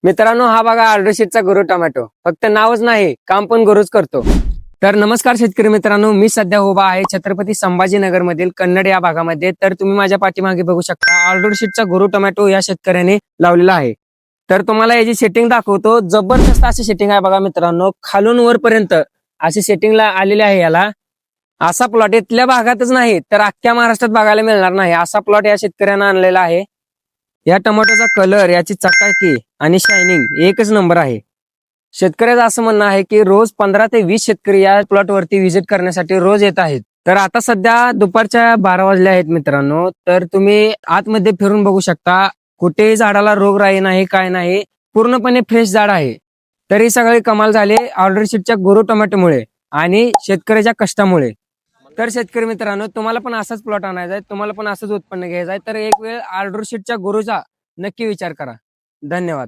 मित्रांनो, हा बघा ऑर्डरशीटचा गुरु टोमॅटो. फक्त नावच नाही, काम पण गुरुच करतो. तर नमस्कार शेतकरी मित्रांनो, मी सध्या उभा आहे छत्रपती संभाजीनगर मधील कन्नड या भागामध्ये. तर तुम्ही माझ्या पाठीमागे बघू शकता ऑर्डरशीटचा गुरु टोमॅटो या शेतकऱ्याने लावलेला आहे. तर तुम्हाला याची सेटिंग दाखवतो. जबरदस्त अशी सेटिंग आहे बघा मित्रांनो, खालून वरपर्यंत अशी सेटिंगला आलेली आहे. याला असा प्लॉट इथल्या भागातच नाही तर अख्ख्या महाराष्ट्रात बघायला मिळणार नाही, असा प्लॉट या शेतकऱ्यानं आणलेला आहे. या टोमॅटोचा कलर, याची चकाकी आणि शायनिंग एकच नंबर आहे. शेतकऱ्याचं असं म्हणणं आहे की रोज 15 ते 20 शेतकरी या प्लॉट वरती व्हिजिट करण्यासाठी रोज येत आहेत. तर आता सध्या दुपारच्या 12 वाजले आहेत मित्रांनो. तर तुम्ही आतमध्ये फिरून बघू शकता, कुठेही झाडाला रोगराई नाही, काय नाही, पूर्णपणे फ्रेश झाड आहे. तर ही सगळी कमाल झाली ऑर्डरशीटच्या गुरु टोमॅटोमुळे आणि शेतकऱ्याच्या कष्टामुळे. तर शेतकरी मित्रांनो, तुम्हाला पण असाच प्लॉट आणायचा आहे, तुम्हाला पण असंच उत्पन्न घ्यायचं आहे, तर एक वेळ ऑर्डरशीटच्या गुरुचा नक्की विचार करा. धन्यवाद.